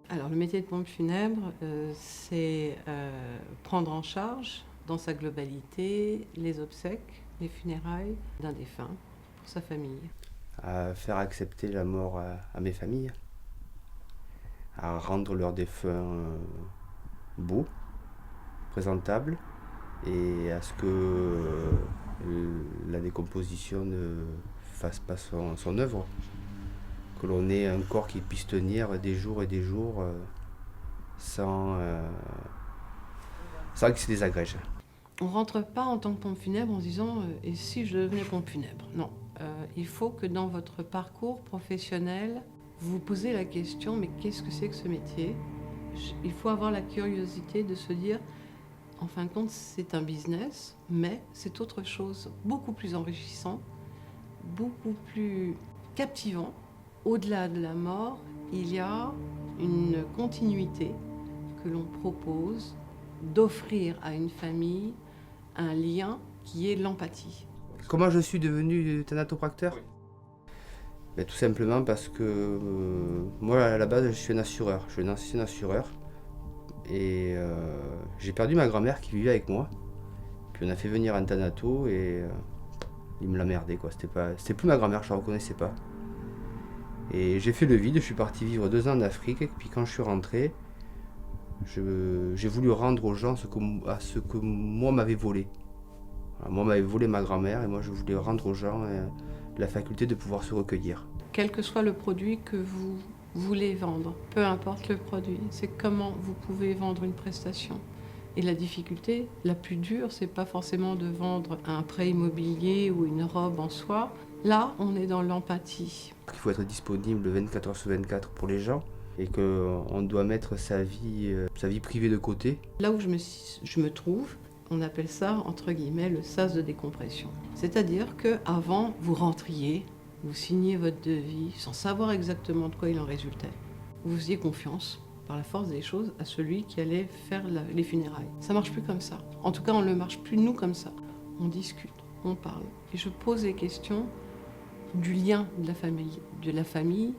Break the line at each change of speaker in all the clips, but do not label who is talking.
Alors, le métier de pompe funèbre, c'est prendre en charge, dans sa globalité, les obsèques, les funérailles d'un défunt pour sa famille.
À faire accepter la mort à mes familles, à rendre leurs défunts beaux, présentables, et à ce que la décomposition ne fasse pas son œuvre. Que l'on ait un corps qui puisse tenir des jours et des jours sans, sans qu'il se désagrège.
On ne rentre pas en tant que pompe funèbre en se disant et si je devenais pompe funèbre? Non. Il faut que dans votre parcours professionnel, vous vous posez la question mais qu'est-ce que c'est que ce métier? Il faut avoir la curiosité de se dire en fin de compte, c'est un business, mais c'est autre chose, beaucoup plus enrichissant, beaucoup plus captivant. Au-delà de la mort, il y a une continuité que l'on propose d'offrir à une famille un lien qui est l'empathie.
Comment je suis devenu thanatopracteur? Tout simplement parce que moi, à la base, je suis un assureur. Je suis un ancien assureur. Et j'ai perdu ma grand-mère qui vivait avec moi. Puis on a fait venir un thanato et il me l'a merdé, quoi. C'était plus ma grand-mère, je la reconnaissais pas. Et j'ai fait le vide, je suis parti vivre 2 ans en Afrique. Et puis quand je suis rentré, j'ai voulu rendre aux gens ce que moi m'avait volé. Voilà, moi m'avait volé ma grand-mère et moi je voulais rendre aux gens la faculté de pouvoir se recueillir.
Quel que soit le produit que vous voulez vendre, peu importe le produit, c'est comment vous pouvez vendre une prestation. Et la difficulté, la plus dure, c'est pas forcément de vendre un prêt immobilier ou une robe en soie. Là, on est dans l'empathie.
Il faut être disponible 24 heures sur 24 pour les gens et qu'on doit mettre sa vie privée de côté.
Là où je me trouve, on appelle ça, entre guillemets, le sas de décompression. C'est-à-dire qu'avant, vous rentriez, vous signiez votre devis sans savoir exactement de quoi il en résultait. Vous faisiez confiance, par la force des choses, à celui qui allait faire les funérailles. Ça marche plus comme ça. En tout cas, on ne marche plus, nous, comme ça. On discute, on parle. Et je pose les questions du lien de la famille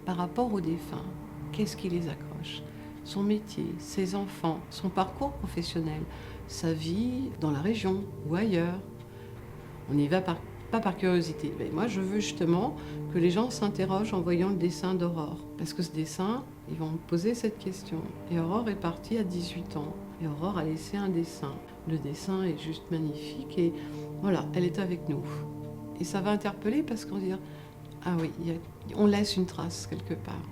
par rapport au défunt. Qu'est-ce qui les accroche? Son métier, ses enfants, son parcours professionnel, sa vie dans la région ou ailleurs. On n'y va pas par curiosité. Mais moi, je veux justement que les gens s'interrogent en voyant le dessin d'Aurore. Parce que ce dessin, ils vont me poser cette question. Et Aurore est partie à 18 ans. Et Aurore a laissé un dessin. Le dessin est juste magnifique. Et voilà, elle est avec nous. Et ça va interpeller parce qu'on va dire, ah oui, on laisse une trace quelque part.